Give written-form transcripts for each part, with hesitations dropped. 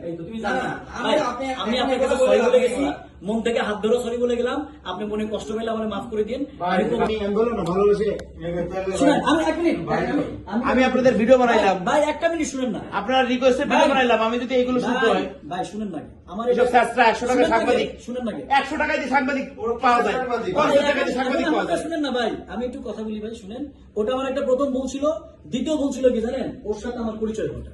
এই তো তুমি জানো না আমি আপনার কাছে সরি বলে গেছি, মন থেকে হাত ধরে সরি বলে গেলাম, আপনি মনে কষ্ট পেলে আমাকে মাফ করে দিন। আমি 1 মিনিট, আমি আপনাদের ভিডিও বানাইলাম ভাই 1 মিনিট শুনেন না, আপনার রিকোয়েস্টে ভিডিও বানাইলাম, আমি যদি এগুলো শুনতে হয় ভাই শুনেন না, আমার এসব শাস্ত্রা 100 টাকা সাংবাদিক, শুনেন না 100 টাকায় দিয়ে সাংবাদিক পাওয়া যায়, 50 টাকায় দিয়ে সাংবাদিক পাওয়া যায়। শুনেন না ভাই, আমি একটু কথা বলি ভাই, শুনেন। ওটা আমার একটা প্রথম ভুল ছিল, দ্বিতীয় ভুল ছিল কি জানেন, ওর সাথে আমার পরিচয় ঘটা,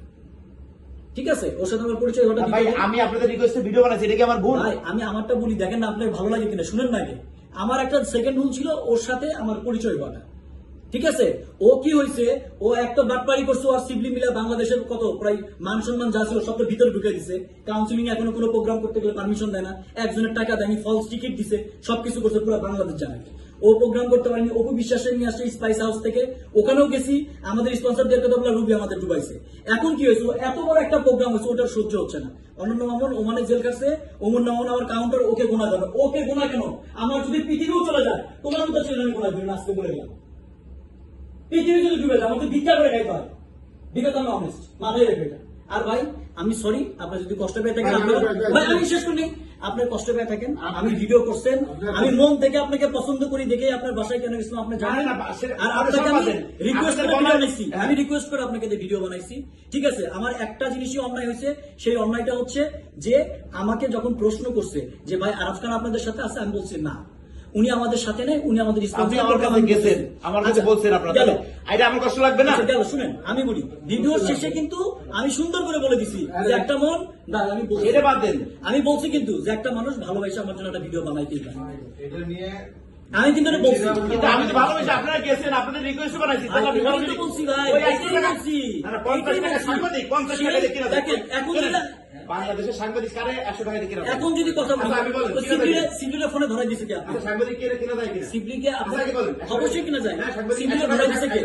ঠিক আছে, ওর সাথে আমার পরিচয় ঘটা। ভাই আমি আপনাদের রিকোয়েস্টে ভিডিও বানাইছি, এটা কি আমার ভুল? ভাই আমি আমারটা বলি, দেখেন না আপনার ভালো লাগে কিনা, শুনেন না আগে। আমার একটা সেকেন্ড ভুল ছিল, ওর সাথে আমার পরিচয় ঘটা, ঠিক আছে। ও কি হয়েছে, ও একটা বাটপাড়ি করছে, আর সিবলি মিলা বাংলাদেশের কত প্রায় মান সম্মান যা ছিল সব ভিতরে ঢুকে দিছে। কাউন্সিলিং এখনো কোনো প্রোগ্রাম করতে গেলে পারমিশন দেয় না, একজনের টাকা দেয়নি, ফলস টিকিট দিছে, সবকিছু করছে, পুরো বাংলাদেশ জানে। ও প্রোগ্রাম করতে পারেনি, অপু বিশ্বাসের নিয়ে আসছে স্পাইস হাউস থেকে, ওখানেও গেছি, আমাদের স্পন্সরদের কথা বলে রুবি আমাদের ডুবাইছে। এখন কি হয়েছে, এত বড় একটা প্রোগ্রাম হয়েছে, ওটার সহ্য হচ্ছে না। অনন্য মামুন ওমানে জেল কাটছে, ওমর নামন আমার কাউন্টার, ওকে গোনা যাবে, ওকে গোনা কেন, আমার যদি পৃথিবীও চলে যায়, তোমার মতো ছিল আমি গোনা দিই, আজকে বলে গেলাম। পৃথিবী যদি ডুবে যায়, আমাকে ভিক্ষা করে খাইতে হয়, বিকজ আমি অনেস্ট, মাথায় রেখে এটা। আর ভাই আমি সরি, আপনার যদি কষ্ট পেয়ে থাকেন, ভাই আমি শেষ করি, আপনার কষ্ট পেয়ে থাকেন, আমি ভিডিও করছেন, আমি মন থেকে আপনাকে পছন্দ করি দেখে আপনার বাসায় কেন গেছিলাম আপনি জানেন। আর আপনাকে আমি রিকোয়েস্ট করে ভিডিও বানাইছি, আমি রিকোয়েস্ট করে আপনাকে ভিডিও বানাইছি, ঠিক আছে। আমার একটা জিনিসই অন্যায় হয়েছে, সেই অন্যায়টা হচ্ছে যে আমাকে যখন প্রশ্ন করছে যে ভাই আরাফ খান আপনাদের সাথে আছে, আমি বলছি না, উনি আমাদের সাথে নেই, উনি আমাদের আপনি আমার কাছে গেছেন, আমার কাছে বলছেন আপনারা, এটা আমার কষ্ট লাগবে না? গেল, শুনেন আমি বলি, ভিডিওর শেষে কিন্তু আমি সুন্দর করে বলে দিছি যে একটা মন, না আমি বলছি এটা বাদ দেন, আমি বলছি কিন্তু যে একটা মানুষ ভালোবাসে আমার জন্য একটা ভিডিও বানাইতেই পারে, এটা নিয়ে আমি কিন্তু এটা বলছি। কিন্তু আমি তো ভালোবাসি, আপনারা গেছেন, আপনাদের রিকোয়েস্ট বানাইছি, তাহলে আমি আমি তো বলছি ভাই, ওই 100 এটাই টাকা বলছি। না, 50 টাকা সাংবাদিক, 50 টাকা দিয়ে কিনা যায়। দেখেন, এখন যেটা বাংলাদেশের সাংবাদিক কারে 100 টাকা দিয়ে কিনা যায়? এখন যদি কথা বলি, আচ্ছা, আমি বলেন, কিনা যায়? সিবলির ফোনে ধরাই দিছে কি আপনি? আচ্ছা, সাংবাদিক কে কিনা যায় কিনা? সিবলিকে আচ্ছা, কি বলেন? অবশ্যই কিনা যায়, হ্যাঁ, সাংবাদিক সিবলিকে 100 ধরাই দিছে কি?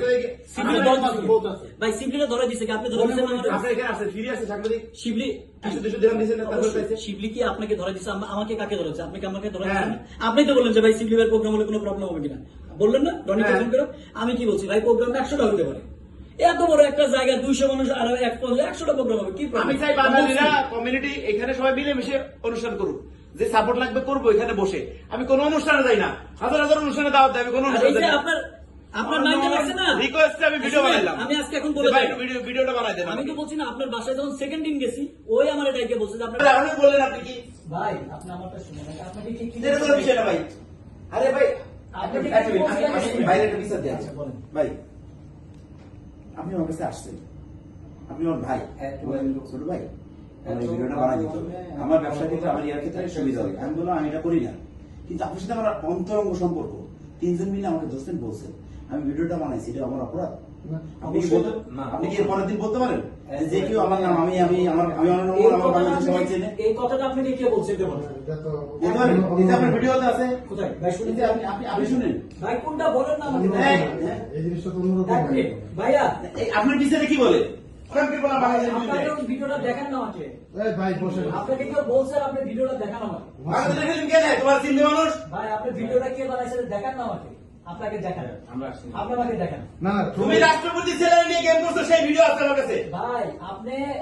সিবলিকে ধরাই দিছে বলতেছে। কি? ভাই সিবলিকে ধরাই দিছে কি? আপনি ধরাই দিছেন না আমাদের? আপনার এখানে আছে, ফিরে আছে সাংবাদিক, শিবলি কিছু দেশে দিলাম দিয়েছেন না, তারপর পাইছে। শিবলি কি আপনাকে ধরা দিচ্ছে? আমাকে কাকে ধরেছে? আপনি কি আমাকে ধরা হ্যাঁ। দিচ্ছেন? আপনি তো বললেন যে ভাই সিবলি ভাইয়ের প্রোগ্রাম হলে কোনো প্রবলেম হবে কিনা, বললেন না রনিকে হ্যাঁ। ফোন করে। আমি কি বলছি, ভাই প্রোগ্রাম 100টা হতে পারে, এত বড় একটা জায়গা 200 মানুষ আর 100টা প্রোগ্রাম হবে, কি problem? আমি চাই বাঙালিরা কমিউনিটি এখানে সবাই মিলেমিশে অনুষ্ঠান করুক, যে সাপোর্ট লাগবে করবো এখানে বসে। আমি কোনো অনুষ্ঠানে যাই না, হাজার হাজার অনুষ্ঠানে দাওয়াত দেয়, আমি কোনো আর এই অনুষ্ঠানে যে যাই না। আপনার মাইন্ডে লাগছে না, রিকোয়েস্টে আমি ভিডিও বানাইলাম, আমি আজকে এখন বলে ভাই দিই, ভিডিওটা বানাই দেন। আমি তো বলছি না, আপনার বাসায় যখন সেকেন্ড দিন গেছি, ওই আমার এটাকে বলছে যে আপনার আপনি বললেন আপনি কি ভাই আপনি আমারটা শুনুন, আপনাকে কি এটা কোনো বিষয় না ভাই। আরে ভাই আপনি কি এক মিনিট, আমি বাইরে একটা বিচার দিই। আচ্ছা, বলেন। ভাই আপনি আমার কাছে আসছেন, আপনি আমার ভাই, ছোট ভাই, আমার এই ভিডিওটা বানাই দিতে হবে। আমার ব্যবসার ক্ষেত্রে, আমার ইয়ার ক্ষেত্রে সুবিধা হবে। আমি বললাম আমি এটা করি না, কিন্তু আপনার সাথে আমার অন্তরঙ্গ সম্পর্ক, 3 জন মিলে আমাকে দোষেন বলছেন, আমি ভিডিওটা বানাইছি, এটা আমার অপরাধ? আপনি কি বলতে, আপনি কি পরের দিন বলতে পারেন যে কেউ আমার নাম, আমি আমার বাংলাদেশের সবাই চেনে? এই কথাটা আপনাকে কে বলছে? এটা বলেন। বলতে পারেন? এটা আপনার ভিডিওতে আছে, কোথায় ভাই শুনুন, কিন্তু আপনি শুনেন ভাই কোনটা বলেন না আমাকে। এই জিনিসটা তো অন্যরকম। এক মিনিট, ভাইয়া আপনার বিচারে কি বলে? আপনাকে বলা বাংলাদেশের আপনাকে বিরুদ্ধে। ভিডিওটা দেখান না আমাকে, এই ভাই বসে আপনাকে কেউ বলছে আপনি ভিডিওটা দেখান আমাকে। বাংলাদেশের ফিল্ম কে নেয়? তোমার চিন্তা মানুষ। ভাই আপনি ভিডিওটা কে বানাইছে দেখান না আমাকে, আপনাকে দেখান, আপনি আমাকে দেখান। না না তুমি রাষ্ট্রপতি ছেলে নিয়ে গেম করছো, সেই ভিডিও আছে আমার কাছে। ভাই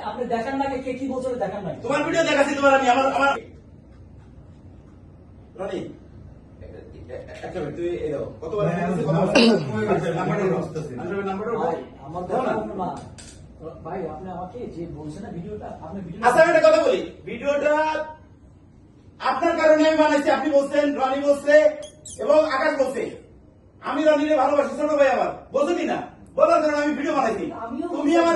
আপনি দেখান না, কে কি বলছে দেখান না। তোমার ভিডিও দেখাচ্ছি, তোমার আমি আমার রনি একটা মিনিট, তুই এই দাও, কতবার নাম্বারটা ভাই আমার দেখানো না, ভাই আপনি আমাকে যে বলছেন না ভিডিওটা, আপনি ভিডিও আচ্ছা আমি একটা কথা বলি, ভিডিওটা আপনার কারণে আমি বানাইছি। আপনি বলছেন, রনি বলছে এবং আকাশ বলছে, আমি রনিরে ভালোবাসি, ছোট ভাই আমার, বলছো না? বলার কারণে আমি ভিডিও বানাইছি। আমিও তুমি আমার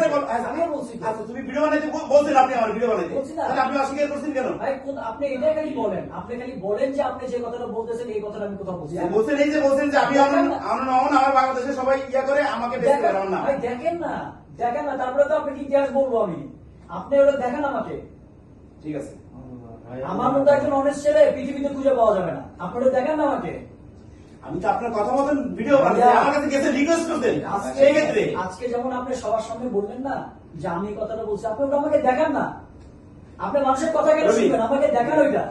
আমিও বলছি। আচ্ছা তুমি ভিডিও বানাইতে বলছেন, আপনি আমার ভিডিও বানাইতে, বলছি না। তাহলে আপনি অস্বীকার করছেন কেন? ভাই আপনি এটাই খালি বলেন, আপনি খালি বলেন যে আপনি যে কথাটা বলতেছেন এই কথাটা আমি কোথাও বলছি। বলছেন এই যে বলছেন যে আমি আমার বাংলাদেশে সবাই ইয়া করে আমাকে বেশি করে আমার নাম। ভাই দেখেন না, তারপরে তো আপনি কি ইতিহাস বলবো আমি, আপনি ওটা দেখেন আমাকে। ঠিক আছে, আমার মতো একজন অনেস্ট ছেলে পৃথিবীতে খুঁজে পাওয়া যাবে না, আপনি ওটা দেখেন না আমাকে। আমি তো আপনার কথা মতন ভিডিও বানাইছি, আমার কাছে গেছে রিকোয়েস্ট করতেন, সেই ক্ষেত্রে আজকে যেমন আপনি সবার সামনে বললেন না যে আমি এই কথাটা বলছি, আপনি ওটা আমাকে দেখান না, আপনি মানুষের কথা কেন শুনবেন, আমাকে দেখান ওইটা।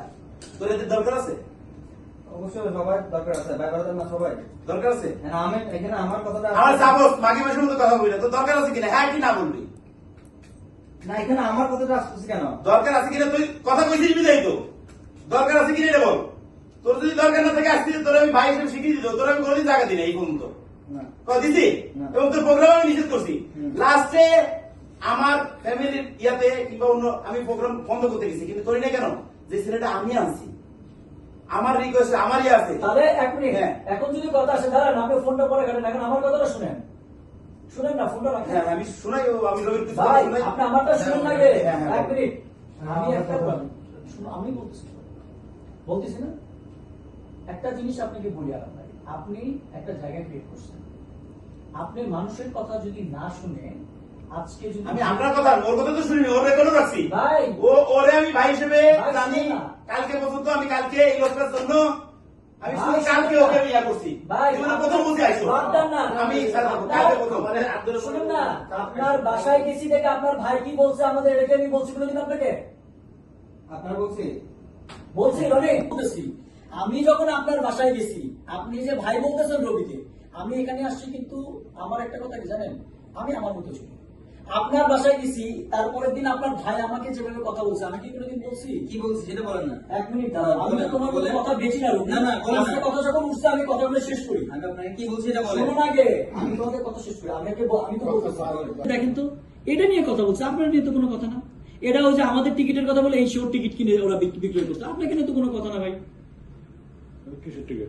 তোর এতে দরকার আছে? অবশ্যই সবাই দরকার আছে, ভাই বাড়াতেন না সবাই দরকার আছে? আমি এখানে আমার কথাটা আমার সাপোজ মাগি মাসের মতো কথা বলি না, তো দরকার আছে কিনা? হ্যাঁ কি না বলবি? না এখানে আমার কথাটা আসতেছে কেন? দরকার আছে কিনা তুই কথা কইছিস বিদায় তো দরকার আছে কিনা এটা বল তোর যদি দরকার না থাকে আসতে তোর আমি ভাই হিসেবে স্বীকৃতি দিত তোর আমি কোনোদিন জায়গা দিই না এই পর্যন্ত না। দিছি না। এবং তোর প্রোগ্রাম আমি নিষেধ করছি হুম। লাস্টে আমার ফ্যামিলির ইয়াতে কিংবা অন্য আমি প্রোগ্রাম বন্ধ করতে গেছি কিন্তু তোর না কেন যে ছেলেটা আমি আনছি আমার রিকোয়েস্ট আমার ইয়ে আছে তাহলে এক মিনিট হ্যাঁ। এখন যদি কথা আসে দাঁড়ান আপনি ফোনটা পরে কাটেন এখন আমার কথাটা শুনেন শুনেন না ফোনটা রাখেন হ্যাঁ আমি শোনাই আমি রবির কিছু ভাই শোনাই আপনি আমারটা শুনেন না গে হ্যাঁ, হ্যাঁ, এক মিনিট আমি হ্যাঁ, একটা বলেন। শুনো আমি বলতেছি না একটা জিনিস আপনাকে বলি আর ভাই আপনি একটা জায়গা ক্রিয়েট করছেন আপনি মানুষের কথা যদি না শুনে আজকে যদি আমি আপনার কথা ওর কথা তো শুনিনি ওর রেকর্ডও রাখছি ভাই ওরে আমি ভাই হিসেবে ভাই, জানি শুনুন না। কালকে পর্যন্ত আমি কালকে এই লোকটার জন্য আমি ভাই, শুধু কালকে শুনুন ওকে না। আমি ইয়া করছি ভাই, জীবনে প্রথম বুঝে আইসো বাদ দেন না। আমি ছাড়া আপনার- কালকে প্রথম মানে আব্দুল শুনুন না আপনার বাসায় গেছি দেখে আপনার ভাই কি বলছে আমাদের এটাকে আমি বলছি কোনোদিন আপনাকে আপনার বলছি বলছি রনি বলতেছি আমি যখন আপনার বাসায় গেছি আপনি যে ভাই বলতেছেন রবিকে আমি এখানে আসছি কিন্তু আমার একটা কথা কি জানেন আমি আমার মতো ছিল আপনার বাসায় গেছি তারপরের দিন আপনার ভাই আমাকে যেভাবে কথা বলছে আমি কি কোনোদিন বলছি কি বলছি সেটা বলেন না। এক মিনিট দাঁড়াও আমি তো তোমার কোনো বলেন। কথা বেছি না রবি। না, না, বলেন না। আপনার কথা যখন উঠছে আমি কথাগুলো শেষ করি আমি আপনাকে কি বলছি এটা বলেন। শোনো না আগে আমি তোমাদের কথা শেষ করি আমি তো বলতেছি দেখেন তো এটা নিয়ে কথা বলছে আপনার নিয়ে তো কোনো কথা না এটা হচ্ছে যে আমাদের টিকিটের কথা বলে এই শোর টিকিট কিনে ওরা বিক্রয় করছে আপনাকে নিয়ে তো কোনো কথা না ভাই কিসের টিকিট